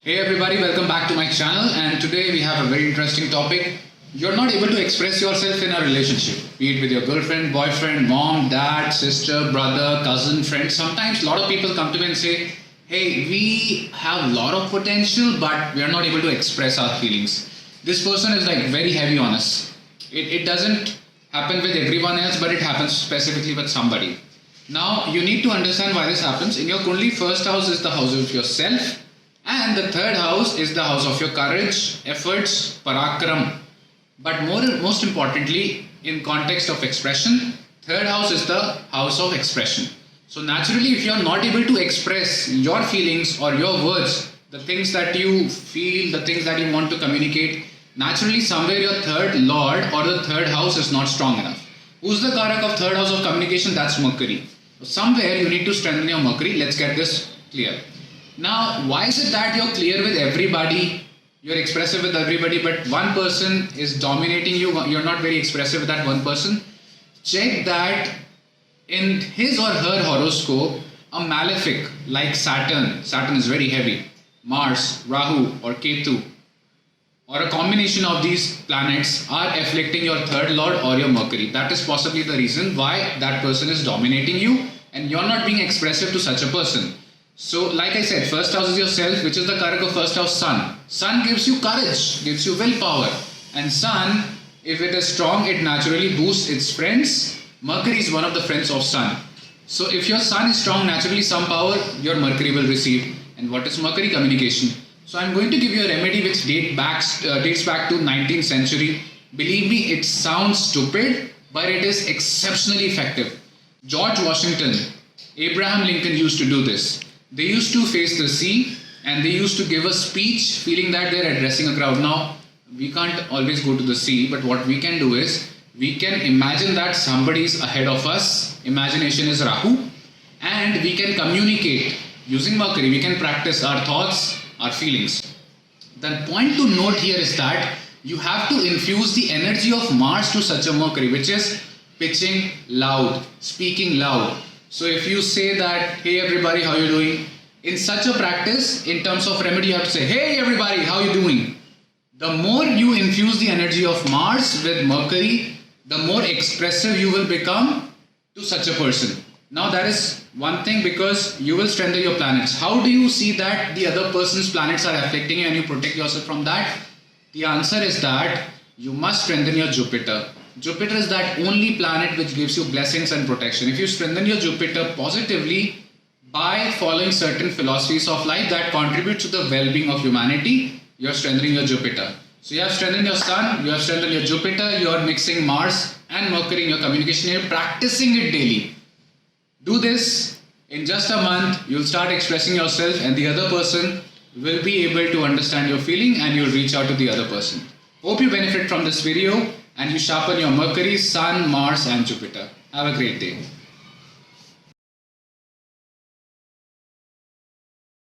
Hey everybody, welcome back to my channel, and today we have a very interesting topic. You're not able to express yourself in a relationship, be it with your girlfriend, boyfriend, mom, dad, sister, brother, cousin, friend. Sometimes a lot of people come to me and say, hey, we have a lot of potential but we are not able to express our feelings. This person is like very heavy on us. It doesn't happen with everyone else, but it happens specifically with somebody. Now you need to understand why this happens. In your Kundli, first house is the house of yourself, and the third house is the house of your courage, efforts, parakram. But most importantly, in context of expression, third house is the house of expression. So naturally, if you are not able to express your feelings or your words, the things that you feel, the things that you want to communicate, naturally somewhere your third lord or the third house is not strong enough. Who's the karak of third house of communication? That's Mercury. So somewhere you need to strengthen your Mercury. Let's get this clear. Now, why is it that you're clear with everybody, you're expressive with everybody, but one person is dominating you, you're not very expressive with that one person? Check that in his or her horoscope, a malefic like Saturn is very heavy, Mars, Rahu or Ketu, or a combination of these planets are afflicting your third lord or your Mercury. That is possibly the reason why that person is dominating you and you're not being expressive to such a person. So, like I said, first house is yourself, which is the karak of first house, Sun. Sun gives you courage, gives you willpower. And Sun, if it is strong, it naturally boosts its friends. Mercury is one of the friends of Sun. So, if your Sun is strong, naturally some power your Mercury will receive. And what is Mercury? Communication. So, I'm going to give you a remedy which dates back to 19th century. Believe me, it sounds stupid, but it is exceptionally effective. George Washington, Abraham Lincoln used to do this. They used to face the sea and they used to give a speech feeling that they're addressing a crowd. Now, we can't always go to the sea, but what we can do is we can imagine that somebody is ahead of us. Imagination is Rahu, and we can communicate using Mercury. We can practice our thoughts, our feelings. The point to note here is that you have to infuse the energy of Mars to such a Mercury, which is pitching loud, speaking loud. So if you say that, hey everybody, how you doing? In such a practice, in terms of remedy, you have to say, hey everybody, how you doing? The more you infuse the energy of Mars with Mercury, the more expressive you will become to such a person. Now that is one thing, because you will strengthen your planets. How do you see that the other person's planets are affecting you and you protect yourself from that? The answer is that you must strengthen your Jupiter. Jupiter is that only planet which gives you blessings and protection. If you strengthen your Jupiter positively by following certain philosophies of life that contribute to the well-being of humanity, you are strengthening your Jupiter. So you have strengthened your Sun, you have strengthened your Jupiter, you are mixing Mars and Mercury in your communication, you are practicing it daily. Do this in just a month, you'll start expressing yourself and the other person will be able to understand your feeling and you'll reach out to the other person. Hope you benefit from this video and you sharpen your Mercury, Sun, Mars and Jupiter. Have a great day.